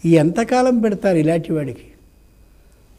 ఎంతకాలం పెడతారు ఇలాంటి వాడికి?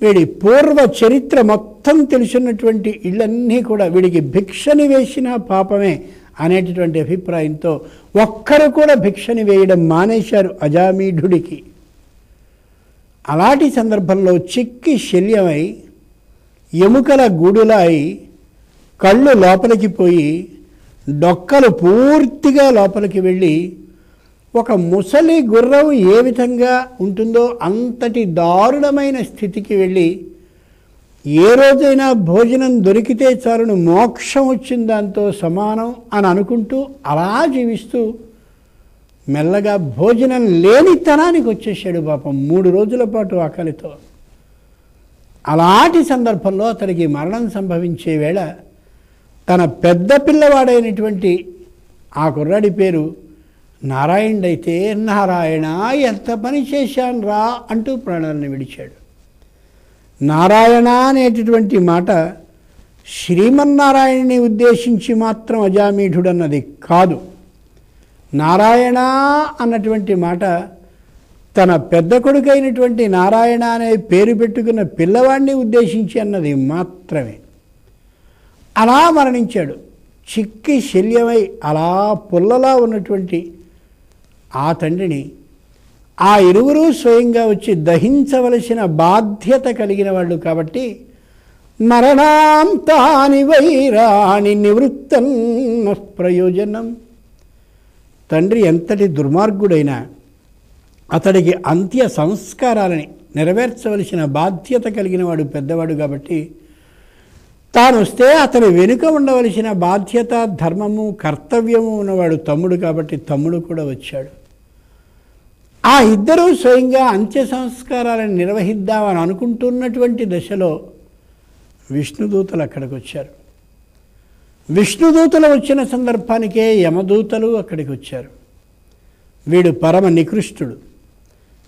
వీడి పూర్వ చరిత్ర మొత్తం తెలుసున్నటువంటి ఇళ్ళన్నీ కూడా వీడికి భిక్షని వేసిన పాపమే అనేటటువంటి అభిప్రాయంతో ఒక్కరు కూడా భిక్షని వేయడం మానేశారు అజామీఢుడికి. అలాంటి సందర్భంలో చిక్కి శల్యమై ఎముకల గూడులై కళ్ళు లోపలికి పోయి డొక్కలు పూర్తిగా లోపలికి వెళ్ళి ఒక ముసలి గుర్రం ఏ విధంగా ఉంటుందో అంతటి దారుణమైన స్థితికి వెళ్ళి ఏ రోజైనా భోజనం దొరికితే చాలును మోక్షం వచ్చిన దాంతో సమానం అని అనుకుంటూ అలా జీవిస్తూ మెల్లగా భోజనం లేనితనానికి వచ్చేసాడు పాపం 3 రోజుల పాటు ఆకలితో. అలాంటి సందర్భంలో అతనికి మరణం సంభవించే వేళ తన పెద్ద పిల్లవాడైనటువంటి ఆ కుర్రాడి పేరు నారాయణుడైతే, నారాయణ ఎంత పని చేశాను రా అంటూ ప్రాణాలను విడిచాడు. నారాయణ అనేటటువంటి మాట శ్రీమన్నారాయణుని ఉద్దేశించి మాత్రం అజామీఢుడన్నది కాదు. నారాయణ అన్నటువంటి మాట తన పెద్ద కొడుకైనటువంటి నారాయణ అనే పేరు పెట్టుకున్న పిల్లవాడిని ఉద్దేశించి అన్నది మాత్రమే. అలా మరణించాడు. చిక్కి శల్యమై అలా పుల్లలా ఉన్నటువంటి ఆ తండ్రిని ఆ ఇరువురు స్వయంగా వచ్చి దహించవలసిన బాధ్యత కలిగిన వాళ్ళు కాబట్టి మరణాంతాని వైరాణి నివృత్తం ప్రయోజనం. తండ్రి ఎంతటి దుర్మార్గుడైనా అతడికి అంత్య సంస్కారాలని నెరవేర్చవలసిన బాధ్యత కలిగిన వాడు పెద్దవాడు కాబట్టి తాను వస్తే అతని వెనుక ఉండవలసిన బాధ్యత ధర్మము కర్తవ్యము ఉన్నవాడు తమ్ముడు కాబట్టి తమ్ముడు కూడా వచ్చాడు. ఆ ఇద్దరూ స్వయంగా అంత్య సంస్కారాలను నిర్వహిద్దామని అనుకుంటున్నటువంటి దశలో విష్ణుదూతలు అక్కడికి వచ్చారు. విష్ణుదూతలు వచ్చిన సందర్భానికే యమదూతలు అక్కడికి వచ్చారు. వీడు పరమ నికృష్టుడు,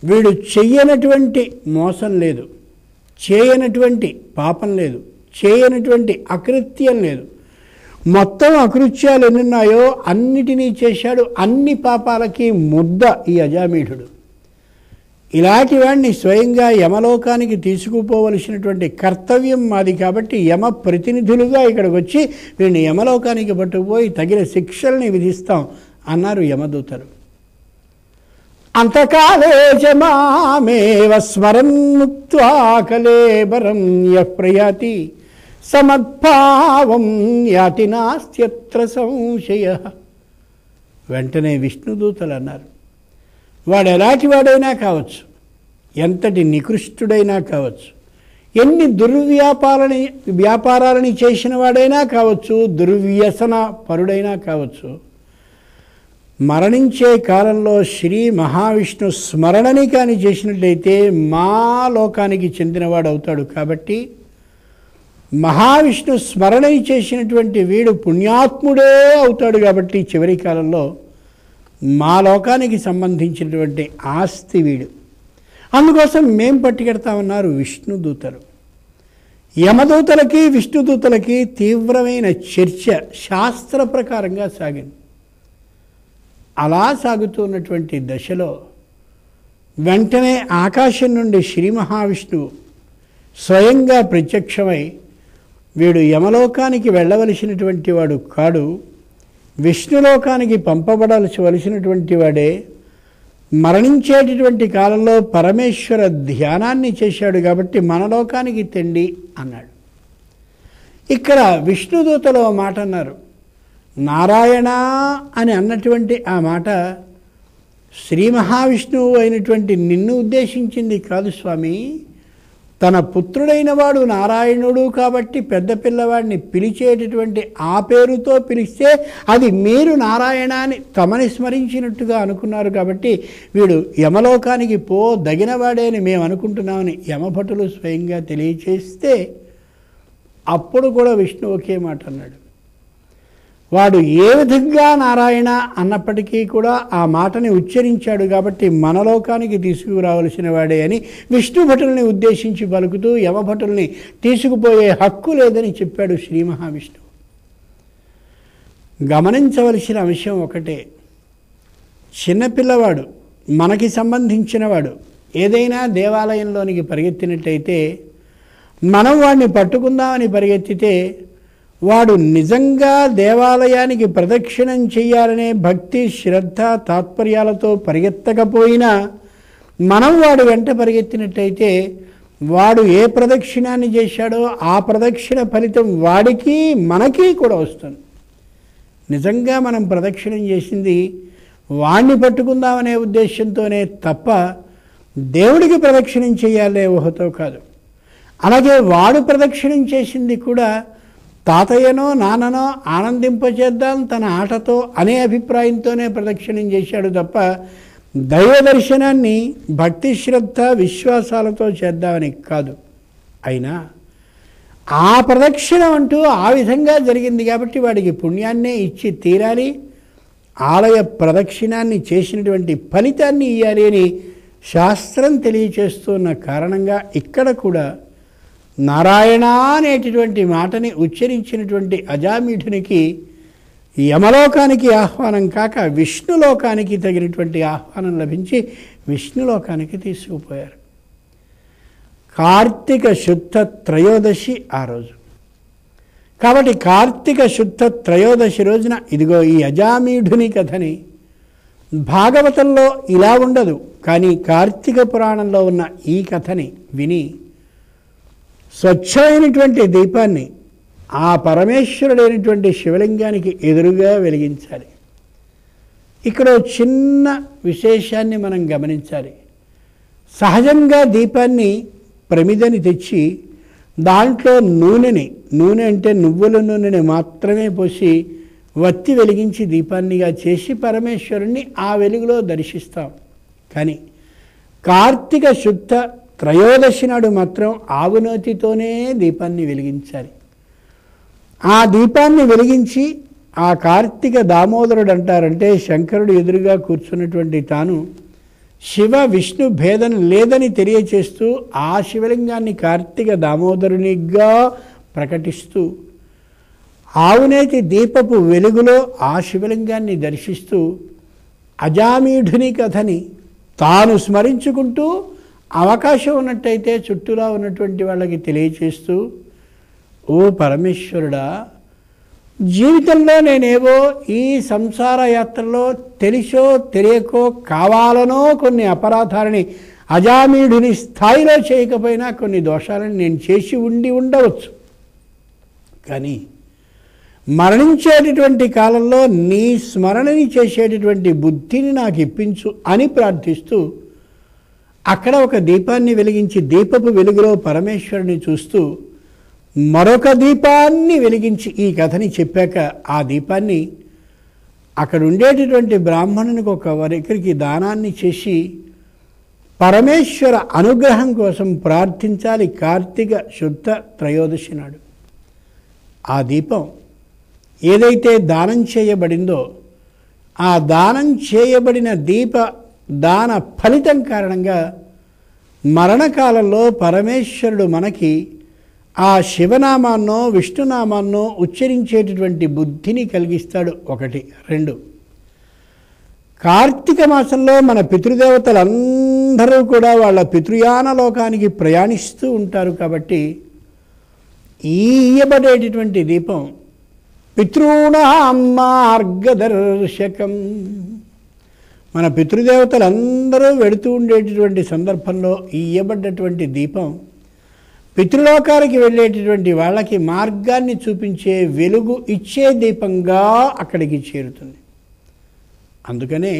వీడు చెయ్యనటువంటి మోసం లేదు, చేయనటువంటి పాపం లేదు, చేయనటువంటి అకృత్యం లేదు. మొత్తం అకృత్యాలు ఎన్నున్నాయో అన్నిటినీ చేశాడు. అన్ని పాపాలకి ముద్ద ఈ అజామీఢుడు. ఇలాంటి వాడిని స్వయంగా యమలోకానికి తీసుకుపోవలసినటువంటి కర్తవ్యం మాది కాబట్టి యమ ప్రతినిధులుగా ఇక్కడికి వచ్చి వీడిని యమలోకానికి పట్టుకుపోయి తగిన శిక్షల్ని విధిస్తాం అన్నారు యమదూతలు. అంతకాలే మామేవ స్మరన్ ముక్త్వా కలేబరం యః ప్రయాతి సమద్భావం యాతి నాస్త్యత్ర సంశయః. వెంటనే విష్ణుదూతలు అన్నారు, వాడు ఎలాంటి వాడైనా కావచ్చు, ఎంతటి నికృష్టుడైనా కావచ్చు, ఎన్ని వ్యాపారాలని చేసిన వాడైనా కావచ్చు, దుర్వ్యసన పరుడైనా కావచ్చు, మరణించే కాలంలో శ్రీ మహావిష్ణు స్మరణని కానీ చేసినట్లయితే మా లోకానికి చెందినవాడు అవుతాడు. కాబట్టి మహావిష్ణు స్మరణని చేసినటువంటి వీడు పుణ్యాత్ముడే అవుతాడు. కాబట్టి చివరి కాలంలో మా లోకానికి సంబంధించినటువంటి ఆస్తి వీడు. అందుకోసం మేం పట్టుకెడతామన్నారు విష్ణుదూతలు. యమదూతలకి విష్ణుదూతలకి తీవ్రమైన చర్చ శాస్త్ర ప్రకారంగా సాగింది. అలా సాగుతున్నటువంటి దశలో వెంటనే ఆకాశం నుండి శ్రీ మహావిష్ణువు స్వయంగా ప్రత్యక్షమై వీడు యమలోకానికి వెళ్ళవలసినటువంటి వాడు కాడు, విష్ణులోకానికి పంపబడవలసినటువంటి వాడే, మరణించేటటువంటి కాలంలో పరమేశ్వర ధ్యానాన్ని చేశాడు కాబట్టి మన లోకానికి తెండి అన్నాడు. ఇక్కడ విష్ణుదూతలో మాట అన్నారు. నారాయణ అని అన్నటువంటి ఆ మాట శ్రీ మహావిష్ణువు అయినటువంటి నిన్ను ఉద్దేశించింది కాదు స్వామి. తన పుత్రుడైన వాడు నారాయణుడు కాబట్టి పెద్ద పిల్లవాడిని పిలిచేటటువంటి ఆ పేరుతో పిలిస్తే అది మీరు నారాయణ అని తమని స్మరించినట్టుగా అనుకున్నారు కాబట్టి వీడు యమలోకానికి దగినవాడే అని మేము అనుకుంటున్నామని యమభటులు స్వయంగా తెలియచేస్తే అప్పుడు కూడా విష్ణు ఒకే మాట అన్నాడు. వాడు ఏ విధంగా నారాయణ అన్నప్పటికీ కూడా ఆ మాటని ఉచ్చరించాడు కాబట్టి మనలోకానికి తీసుకురావలసిన వాడే అని విష్ణు భటుల్ని ఉద్దేశించి పలుకుతూ యమభటుల్ని తీసుకుపోయే హక్కు లేదని చెప్పాడు శ్రీ మహావిష్ణువు. గమనించవలసిన అంశం ఒకటే, చిన్నపిల్లవాడు మనకి సంబంధించినవాడు ఏదైనా దేవాలయంలోనికి పరిగెత్తినట్టయితే మనం వాడిని పట్టుకుందామని పరిగెత్తితే వాడు నిజంగా దేవాలయానికి ప్రదక్షిణం చేయాలనే భక్తి శ్రద్ధ తాత్పర్యాలతో పరిగెత్తకపోయినా మనం వాడు వెంట పరిగెత్తినట్టయితే వాడు ఏ ప్రదక్షిణాన్ని చేశాడో ఆ ప్రదక్షిణ ఫలితం వాడికి మనకి కూడా వస్తుంది. నిజంగా మనం ప్రదక్షిణం చేసింది వాణ్ణి పట్టుకుందామనే ఉద్దేశంతోనే తప్ప దేవుడికి ప్రదక్షిణం చేయాలనే ఊహతో కాదు. అలాగే వాడు ప్రదక్షిణం చేసింది కూడా తాతయ్యనో నాన్ననో ఆనందింపచేద్దాం తన ఆటతో అనే అభిప్రాయంతోనే ప్రదక్షిణం చేశాడు తప్ప దైవ దర్శనాన్ని భక్తి శ్రద్ధ విశ్వాసాలతో చేద్దామని కాదు. అయినా ఆ ప్రదక్షిణం అంటూ ఆ విధంగా జరిగింది కాబట్టి వాడికి పుణ్యాన్నే ఇచ్చి తీరాలి, ఆలయ ప్రదక్షిణాన్ని చేసినటువంటి ఫలితాన్ని ఇవ్వాలి అని శాస్త్రం తెలియచేస్తున్న కారణంగా ఇక్కడ కూడా నారాయణ అనేటటువంటి మాటని ఉచ్చరించినటువంటి అజామీఢునికి యమలోకానికి ఆహ్వానం కాక విష్ణులోకానికి తగినటువంటి ఆహ్వానం లభించి విష్ణులోకానికి తీసుకుపోయారు. కార్తీక శుద్ధ త్రయోదశి ఆ రోజు. కాబట్టి కార్తీక శుద్ధ త్రయోదశి రోజున ఇదిగో ఈ అజామీఢుని కథని భాగవతంలో ఇలా ఉండదు, కానీ కార్తీక పురాణంలో ఉన్న ఈ కథని విని స్వచ్ఛమైనటువంటి దీపాన్ని ఆ పరమేశ్వరుడైనటువంటి శివలింగానికి ఎదురుగా వెలిగించాలి. ఇక్కడ చిన్న విశేషాన్ని మనం గమనించాలి. సహజంగా దీపాన్ని ప్రమిదని తెచ్చి దాంట్లో నూనె అంటే నువ్వుల నూనెని మాత్రమే పోసి వత్తి వెలిగించి దీపాన్నిగా చేసి పరమేశ్వరుణ్ణి ఆ వెలుగులో దర్శిస్తాం. కానీ కార్తీక శుద్ధ త్రయోదశి నాడు మాత్రం ఆవునోతితోనే దీపాన్ని వెలిగించాలి. ఆ దీపాన్ని వెలిగించి ఆ కార్తీక దామోదరుడు అంటారంటే శంకరుడు ఎదురుగా కూర్చున్నటువంటి తాను శివ విష్ణు భేదం లేదని తెలియచేస్తూ ఆ శివలింగాన్ని కార్తీక దామోదరునిగా ప్రకటిస్తూ ఆవునేతి దీపపు వెలుగులో ఆ శివలింగాన్ని దర్శిస్తూ అజామీఢుని కథని తాను స్మరించుకుంటూ అవకాశం ఉన్నట్టయితే చుట్టూలా ఉన్నటువంటి వాళ్ళకి తెలియచేస్తూ, ఓ పరమేశ్వరుడా, జీవితంలో నేనేవో ఈ సంసార యాత్రలో తెలిసో తెలియకో కావాలనో కొన్ని అపరాధాలని అజామీఢుని స్థాయిలో చేయకపోయినా కొన్ని దోషాలను నేను చేసి ఉండవచ్చు. కానీ మరణించేటటువంటి కాలంలో నీ స్మరణని చేసేటటువంటి బుద్ధిని నాకు ఇప్పించు అని ప్రార్థిస్తూ అక్కడ ఒక దీపాన్ని వెలిగించి దీపపు వెలుగులో పరమేశ్వరుని చూస్తూ మరొక దీపాన్ని వెలిగించి ఈ కథని చెప్పాక ఆ దీపాన్ని అక్కడ ఉండేటటువంటి బ్రాహ్మణునికి ఒకరికి దానాన్ని చేసి పరమేశ్వర అనుగ్రహం కోసం ప్రార్థించాలి. కార్తీక శుద్ధ త్రయోదశి నాడు ఆ దీపం ఏదైతే దానం చేయబడిందో ఆ దానం చేయబడిన దీప దాన ఫలితం కారణంగా మరణకాలంలో పరమేశ్వరుడు మనకి ఆ శివనామాన్నో విష్ణునామాన్నో ఉచ్చరించేటటువంటి బుద్ధిని కలిగిస్తాడు. 1. 2, కార్తీక మాసంలో మన పితృదేవతలందరూ కూడా వాళ్ళ పితృయాన లోకానికి ప్రయాణిస్తూ ఉంటారు. కాబట్టి ఈ ఇయ్యబడేటటువంటి దీపం పితృణాం మార్గదర్శకం. మన పితృదేవతలందరూ వెడుతూ ఉండేటటువంటి సందర్భంలో ఇయ్యబడ్డటువంటి దీపం పితృలోకానికి వెళ్ళేటటువంటి వాళ్ళకి మార్గాన్ని చూపించే వెలుగు ఇచ్చే దీపంగా అక్కడికి చేరుతుంది. అందుకనే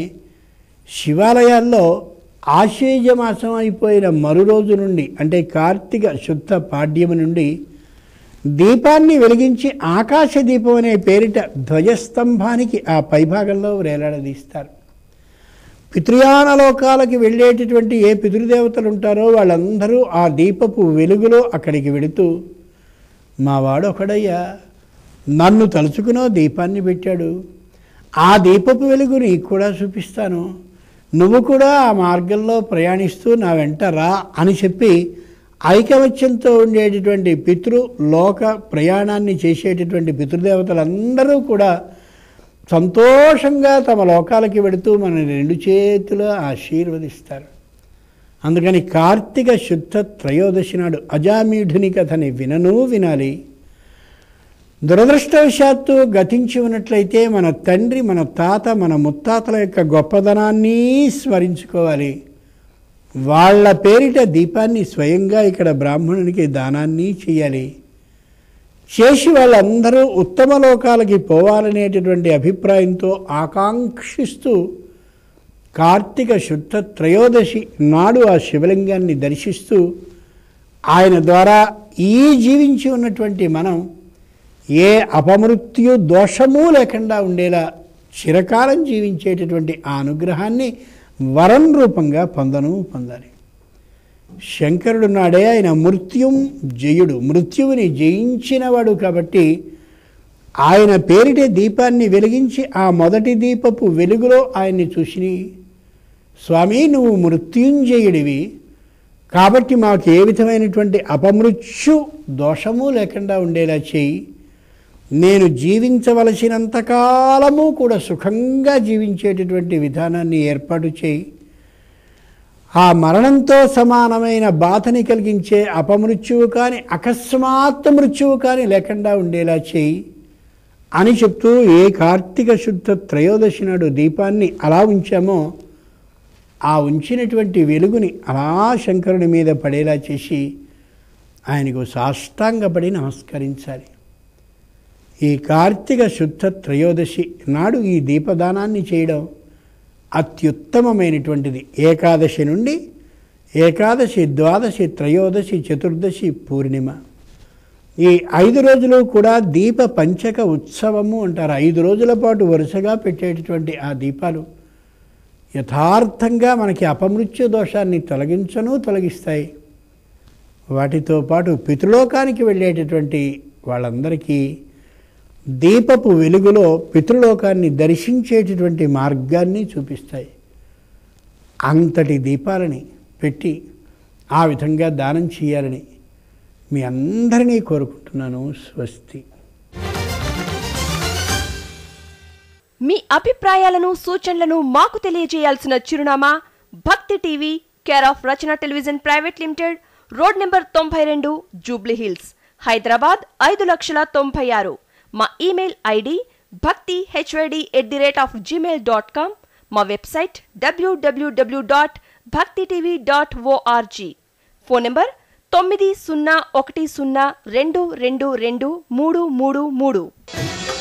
శివాలయాల్లో ఆశ్వేజ మాసం అయిపోయిన మరురోజు నుండి అంటే కార్తీక శుద్ధ పాడ్యము నుండి దీపాన్ని వెలిగించి ఆకాశ దీపం అనే పేరిట ధ్వజస్తంభానికి ఆ పైభాగంలో వేలాడదీస్తారు. పితృయాన లోకాలకి వెళ్ళేటటువంటి ఏ పితృదేవతలు ఉంటారో వాళ్ళందరూ ఆ దీపపు వెలుగులో అక్కడికి వెళుతూ, మావాడు ఒకడయ్యా నన్ను తలుచుకునో దీపాన్ని పెట్టాడు, ఆ దీపపు వెలుగు నీకు కూడా చూపిస్తాను, నువ్వు కూడా ఆ మార్గంలో ప్రయాణిస్తూ నా వెంట రా అని చెప్పి ఐకమత్యంతో ఉండేటటువంటి పితృలోక ప్రయాణాన్ని చేసేటటువంటి పితృదేవతలందరూ కూడా సంతోషంగా తమ లోకాలకి వెడుతూ మన 2 చేతులు ఆశీర్వదిస్తారు. అందుకని కార్తీక శుద్ధ త్రయోదశి నాడు అజామీఢుని కథని వినాలి. దురదృష్టవశాత్తు గతించి ఉన్నట్లయితే మన తండ్రి, మన తాత, మన ముత్తాతల యొక్క గొప్పదనాన్ని స్మరించుకోవాలి. వాళ్ళ పేరిట దీపాన్ని స్వయంగా ఇక్కడ బ్రాహ్మణునికి దానాన్ని చేయాలి. చేసి వాళ్ళందరూ ఉత్తమ లోకాలకి పోవాలనేటటువంటి అభిప్రాయంతో ఆకాంక్షిస్తూ కార్తీక శుద్ధ త్రయోదశి నాడు ఆ శివలింగాన్ని దర్శిస్తూ ఆయన ద్వారా ఈ జీవించి ఉన్నటువంటి మనం ఏ అపమృత్యు దోషము లేకుండా ఉండేలా చిరకాలం జీవించేటటువంటి ఆ అనుగ్రహాన్ని వరం రూపంగా పొందాలి. శంకరుడు నాడే ఆయన మృత్యుం జయుడు, మృత్యువుని జయించినవాడు కాబట్టి ఆయన పేరిటే దీపాన్ని వెలిగించి ఆ మొదటి దీపపు వెలుగులో ఆయన్ని చూసి, స్వామి నువ్వు మృత్యుంజయుడివి కాబట్టి మాకు ఏ విధమైనటువంటి అపమృత్యు దోషము లేకుండా ఉండేలా చేయి, నేను జీవించవలసినంతకాలము కూడా సుఖంగా జీవించేటటువంటి విధానాన్ని ఏర్పాటు చేయి, ఆ మరణంతో సమానమైన బాధని కలిగించే అపమృత్యువు కానీ అకస్మాత్ మృత్యువు కానీ లేకుండా ఉండేలా చేయి అని చెప్తూ ఏ కార్తీక శుద్ధ త్రయోదశి నాడు దీపాన్ని అలా ఉంచామో ఆ ఉంచినటువంటి వెలుగుని అలా శంకరుని మీద పడేలా చేసి ఆయనకు సాష్టాంగపడి నమస్కరించాలి. ఈ కార్తీక శుద్ధ త్రయోదశి నాడు ఈ దీపదానాన్ని చేయడం అత్యుత్తమమైనటువంటిది. ఏకాదశి నుండి ఏకాదశి, ద్వాదశి, త్రయోదశి, చతుర్దశి, పూర్ణిమ ఈ 5 రోజులు కూడా దీప పంచక ఉత్సవము అంటారు. 5 రోజుల పాటు వరుసగా పెట్టేటటువంటి ఆ దీపాలు యథార్థంగా మనకి అపమృత్యు దోషాన్ని తొలగిస్తాయి. వాటితో పాటు పితృలోకానికి వెళ్ళేటటువంటి వాళ్ళందరికీ దీపపు వెలుగులో పితృలోకాన్ని దర్శించేటటువంటి మార్గాన్ని చూపిస్తాయి. అంతటి దీపాలని పెట్టి ఆ విధంగా దానం చేయాలని మీ అందరినీ కోరుకుంటున్నాను. స్వస్తి. మీ అభిప్రాయాలను, సూచనలను మాకు తెలియజేయాల్సిన చిరునామా భక్తి TV, care of Rachana television private limited, road number 92, Jubilee hills, Hyderabad 5,96,000. మా ఇమెయిల్ ఐడి bhaktihyd@gmail.com. మా వెబ్సైట్ www.bhaktitv.org. Phone number 901012223333.